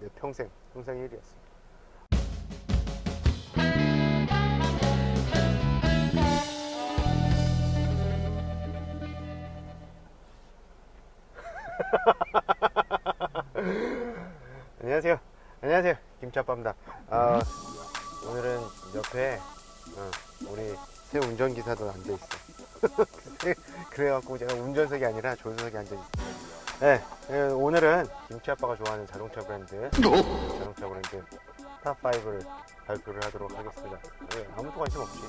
내 평생 1위였어. 안녕하세요. 안녕하세요. 김치아빠입니다. 오늘은 옆에 우리 새 운전기사도 앉아있어. 그래갖고 제가 운전석이 아니라 조수석에 앉아있어요. 네, 오늘은 김치아빠가 좋아하는 자동차 브랜드 탑5를 발표를 하도록 하겠습니다. 아무도 관심 없지.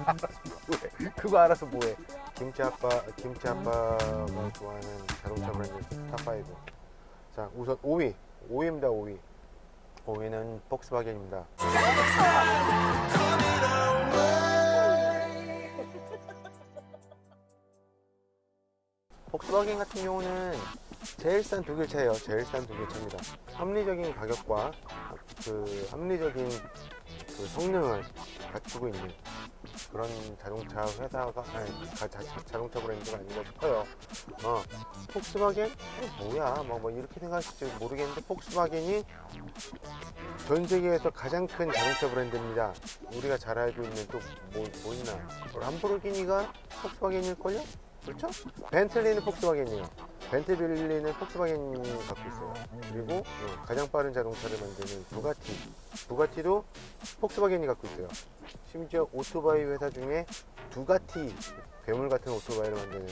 알아서 뭐해. 그거 알아서 뭐해. 김치아빠가 좋아하는 자동차 브랜드 탑5. 자, 우선 5위입니다. 5위는 폭스바겐입니다. 폭스바겐 같은 경우는 제일 싼 독일차예요. 제일 싼 독일차입니다. 합리적인 가격과 합리적인 성능을 갖추고 있는 그런 자동차 회사가 자동차 브랜드가 아닌가 싶어요. 폭스바겐? 뭐야? 뭐 이렇게 생각하실지 모르겠는데 폭스바겐이 전 세계에서 가장 큰 자동차 브랜드입니다. 우리가 잘 알고 있는 또 뭐 있나? 람보르기니가 폭스바겐일걸요? 그렇죠? 벤틀리는 폭스바겐이에요. 벤틀리는 폭스바겐이 갖고 있어요. 그리고 가장 빠른 자동차를 만드는 부가티도 폭스바겐이 갖고 있어요. 심지어 오토바이 회사 중에 두가티, 괴물 같은 오토바이를 만드는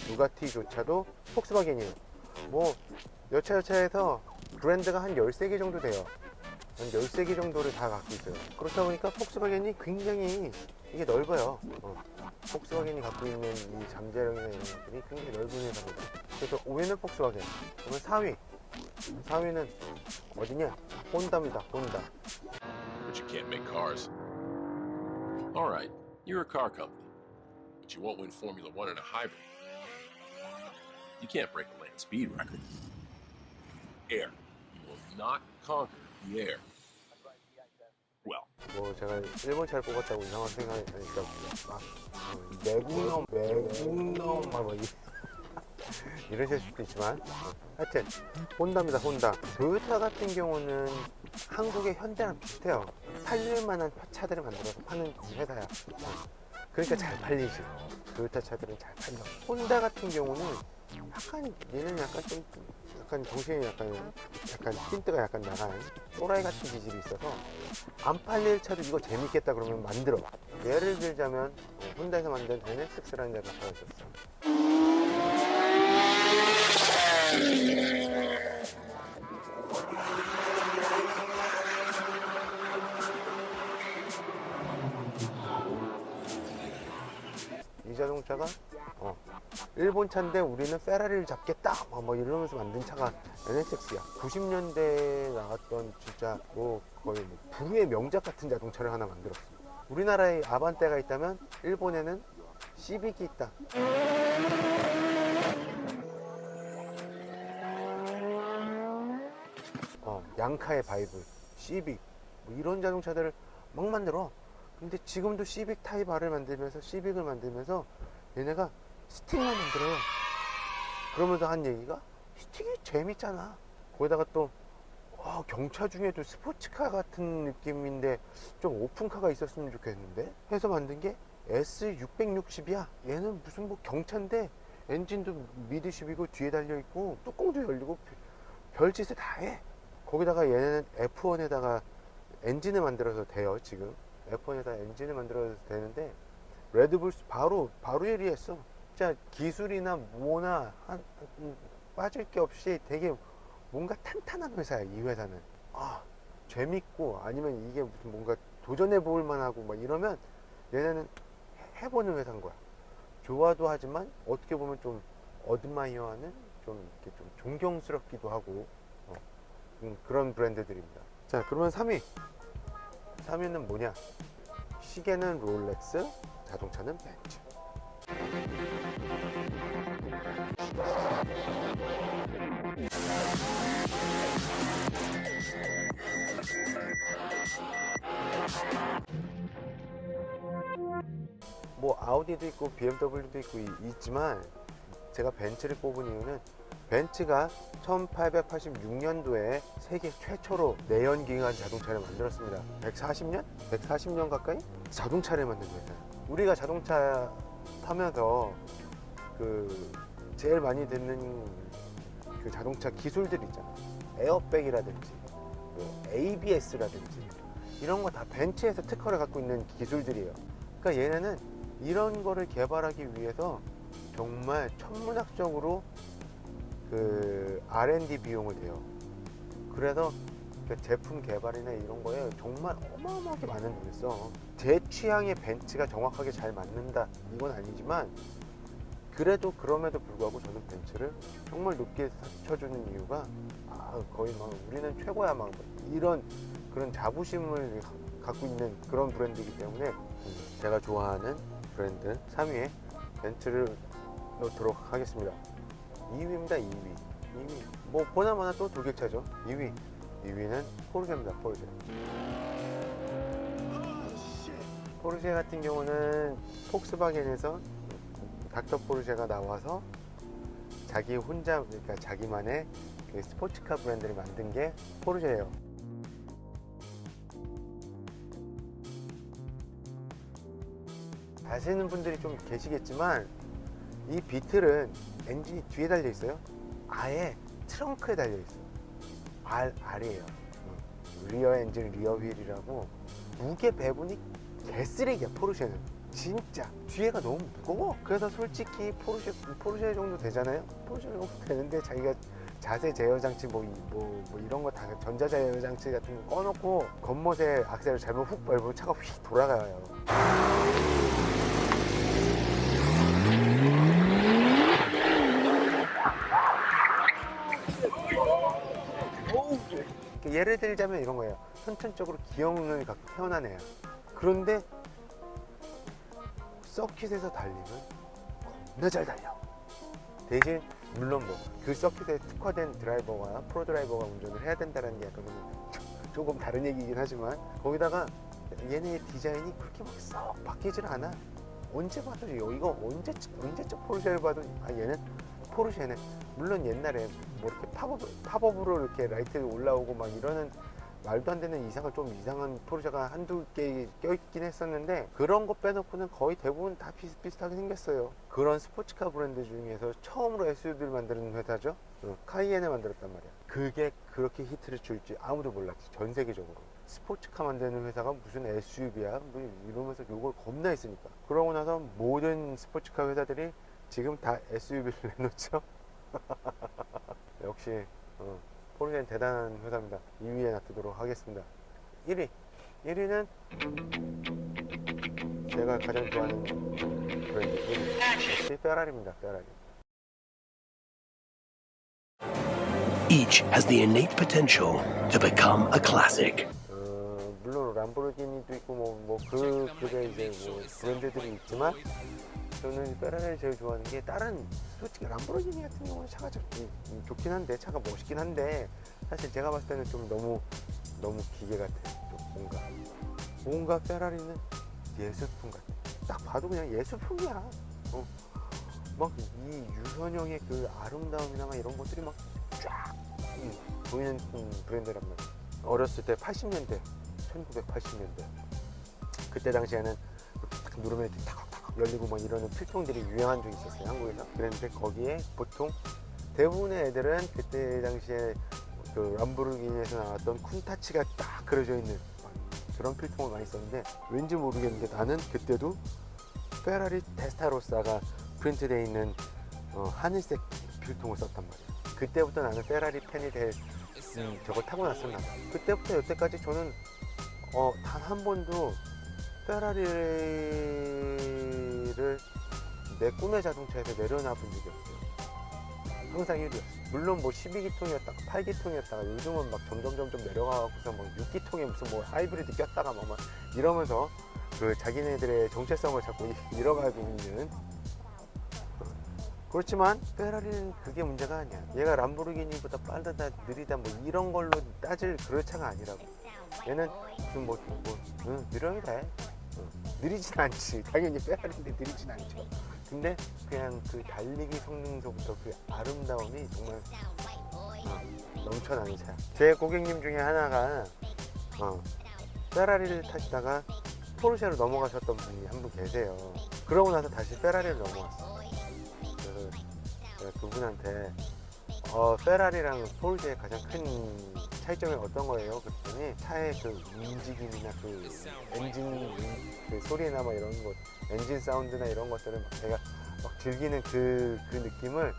두가티조차도 폭스바겐이에요. 뭐 여차여차해서 브랜드가 한 13개 정도 돼요. 한 13개 정도를 다 갖고 있어요. 그렇다 보니까 폭스바겐이 굉장히 이게 넓어요. 폭스바겐이 갖고 있는 이 잠재력이나 이런 것들이 굉장히 넓은 회사입니다. 그래서 5위는 폭스바겐. 그러면 4위는 어디냐? 혼다입니다. 혼다. But you can't make cars. All right, you're a car company, but you won't win Formula One in a hybrid. You can't break a land speed record. Air. You will not conquer the air. Well, 뭐 제가 일본 차를 뽑았다고 이상한 생각하니까 막 매국넘 막 이러실 수도 있지만 하여튼 혼다입니다. 혼다. 토요타 같은 경우는 한국의 현대랑 비슷해요. 팔릴 만한 차들을 만들어서 파는 회사야. 그러니까 잘 팔리지. 토요타 차들은 잘 팔려. 혼다 같은 경우는 얘는 약간 정신이 약간 틴트가 약간 나간 또라이 같은 기질이 있어서 안 팔릴 차도 이거 재밌겠다 그러면 만들어. 예를 들자면 혼다에서 만든 NSX라는 자동차가 있었어. 이 자동차가 일본 차인데 우리는 페라리를 잡겠다 뭐 이러면서 만든 차가 NSX야. 90년대에 나왔던 진짜 거의 불후의 명작 같은 자동차를 하나 만들었어. 우리나라에 아반떼가 있다면 일본에는 시빅이 있다. 양카의 바이블, 시빅 뭐 이런 자동차들을 막 만들어. 근데 지금도 시빅 타입 R을 만들면서 시빅을 만들면서 얘네가 스틱만 만들어요. 그러면서 한 얘기가 스틱이 재밌잖아. 거기다가 또 경차 중에도 스포츠카 같은 느낌인데 좀 오픈카가 있었으면 좋겠는데 해서 만든 게 S660이야. 얘는 무슨 뭐 경차인데 엔진도 미드십이고 뒤에 달려있고 뚜껑도 열리고 별짓을 다 해. 거기다가 얘네는 F1에다가 엔진을 만들어서 돼요. 지금 F1에다 엔진을 만들어서 되는데 레드불 바로 1위했어. 진짜 기술이나 뭐나 빠질 게 없이 되게 뭔가 탄탄한 회사야. 이 회사는 재밌고 아니면 이게 무슨 뭔가 도전해 볼 만하고 막 이러면 얘네는 해보는 회사인 거야. 좋아도 하지만 어떻게 보면 좀 어드마이어하는 좀 이렇게 좀 존경스럽기도 하고 그런 브랜드들입니다. 자, 그러면 3위는 뭐냐? 시계는 롤렉스, 자동차는 벤츠. 뭐 아우디도 있고 BMW도 있고 있지만 제가 벤츠를 꼽은 이유는 벤츠가 1886년도에 세계 최초로 내연기관 자동차를 만들었습니다. 140년? 140년 가까이? 자동차를 만든 회사예요. 우리가 자동차 타면서 그 제일 많이 듣는 그 자동차 기술들 있잖아. 에어백이라든지 ABS라든지 이런 거 다 벤츠에서 특허를 갖고 있는 기술들이에요. 그러니까 얘네는 이런 거를 개발하기 위해서 정말 천문학적으로 그 R&D 비용을 대요. 그래서 그 제품 개발이나 이런 거에 정말 어마어마하게 많은 돈을 써. 제 취향의 벤츠가 정확하게 잘 맞는다 이건 아니지만, 그래도 그럼에도 불구하고 저는 벤츠를 정말 높게 쳐주는 이유가 거의 막 우리는 최고야 막 이런 그런 자부심을 갖고 있는 그런 브랜드이기 때문에 제가 좋아하는 브랜드 3위에 벤츠를 넣도록 하겠습니다. 2위입니다. 2위 뭐 보나마나 또 돌격차죠. 2위는 포르쉐입니다. 포르쉐 같은 경우는 폭스바겐에서 닥터 포르쉐가 나와서 자기 혼자, 그러니까 자기만의 그 스포츠카 브랜드를 만든 게 포르쉐예요. 아시는 분들이 좀 계시겠지만 이 비틀은 엔진이 뒤에 달려 있어요. 아예 트렁크에 달려 있어요. R이에요. 리어 엔진, 리어 휠이라고. 무게 배분이 개쓰레기야. 포르쉐는 진짜 뒤에가 너무 무거워. 그래서 솔직히 포르쉐 정도 되잖아요. 포르쉐 정도 되는데 자기가 자세 제어 장치 뭐 이런 거 다 전자 제어 장치 같은 거 꺼놓고 겉멋에 악셀을 잘못 훅 밟으면 차가 휙 돌아가요. 예를 들자면 이런 거예요. 선천적으로 기형을 갖고 태어난 애야. 그런데 서킷에서 달리면 겁나 잘 달려. 대신 물론 뭐 그 서킷에 특화된 드라이버가 프로 드라이버가 운전을 해야 된다는 게 약간 조금 다른 얘기이긴 하지만, 거기다가 얘네의 디자인이 그렇게 막 썩 바뀌질 않아. 언제 봐도 이거 언제적 포르쉐를 봐도 얘는 포르쉐네. 물론 옛날에 뭐 이렇게 팝업으로 이렇게 라이트 올라오고 막 이러는 말도 안 되는 좀 이상한 포르쉐가 한두 개 껴있긴 했었는데, 그런 거 빼놓고는 거의 대부분 다 비슷비슷하게 생겼어요. 그런 스포츠카 브랜드 중에서 처음으로 SUV를 만드는 회사죠. 카이엔을 만들었단 말이야. 그게 그렇게 히트를 줄지 아무도 몰랐지. 전 세계적으로 스포츠카 만드는 회사가 무슨 SUV야 뭐 이러면서 욕을 겁나 했으니까. 그러고 나서 모든 스포츠카 회사들이 지금 다 SUV를 내놓죠. 역시 포르쉐는 대단한 회사입니다. 2위에 놔두도록 하겠습니다. 1위는 제가 가장 좋아하는 브랜드 1위, 역시 페라리입니다. 페라리. Each has the innate potential to become a classic. 물론 람보르기니도 있고 그 급의 이제 브랜드들이 있지만, 저는 페라리를 제일 좋아하는 게, 다른 솔직히 람보르기니 같은 경우는 차가 좋긴 한데, 차가 멋있긴 한데, 사실 제가 봤을 때는 좀 너무 기계 같아. 좀 뭔가 페라리는 예술품 같아. 딱 봐도 그냥 예술품이야. 막 이 유선형의 그 아름다움이나 막 이런 것들이 막 쫙 보이는 브랜드란 말이야. 어렸을 때 1980년대 그때 당시에는 딱 누르면 이렇게 탁탁 열리고 막 이러는 필통들이 유행한 적이 있었어요, 한국에서. 그랬는데 거기에 보통 대부분의 애들은 그때 당시에 그 람보르기니에서 나왔던 쿤타치가 딱 그려져 있는 그런 필통을 많이 썼는데, 왠지 모르겠는데 나는 그때도 페라리 테스타로사가 프린트되어 있는 하늘색 필통을 썼단 말이야. 그때부터 나는 페라리 팬이 저걸 타고 났었나 봐. 그때부터 여태까지 저는 단 한 번도 페라리를 내 꿈의 자동차에서 내려놔 본 적이 없어요. 항상 1위였어. 물론 뭐 12기통이었다가 8기통이었다가 요즘은 막 점점 내려가고서 뭐 6기통에 무슨 뭐 하이브리드 꼈다가 막 이러면서 그 자기네들의 정체성을 자꾸 잃어가고 있는. 그렇지만 페라리는 그게 문제가 아니야. 얘가 람보르기니보다 빠르다 느리다 뭐 이런 걸로 따질 그럴 차가 아니라고. 얘는 무슨 느려야 돼. 느리진 않지. 당연히 페라리인데 느리진 않죠. 근데 그냥 그 달리기 성능서부터 그 아름다움이 정말 넘쳐나는 차야. 제 고객님 중에 하나가 페라리를 타시다가 포르쉐로 넘어가셨던 분이 한 분 계세요. 그러고 나서 다시 페라리를 넘어왔어. 그래서 제가 그분한테 페라리랑 포르쉐의 가장 큰 차이점이 어떤 거예요? 그랬더니 차의 그 움직임이나 그 엔진 그 소리나 뭐 이런 것, 엔진 사운드나 이런 것들을 막 제가 막 즐기는 그 느낌을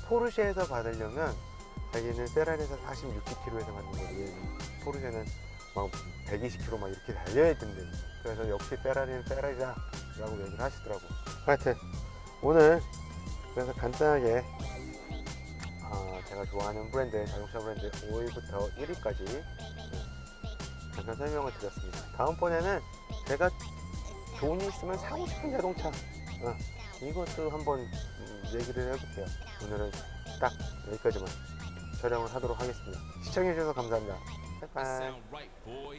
포르쉐에서 받으려면 자기는 페라리에서 46km에서 받는 거지. 포르쉐는 막 120km 막 이렇게 달려야 된대. 그래서 역시 페라리는 페라리다 라고 얘기를 하시더라고. 하여튼 오늘 그래서 간단하게 제가 좋아하는 브랜드, 자동차 브랜드 5위부터 1위까지 잠깐 설명을 드렸습니다. 다음번에는 제가 돈이 있으면 사고 싶은 자동차 이것도 한번 얘기를 해볼게요. 오늘은 딱 여기까지만 촬영을 하도록 하겠습니다. 시청해주셔서 감사합니다. 바이바이.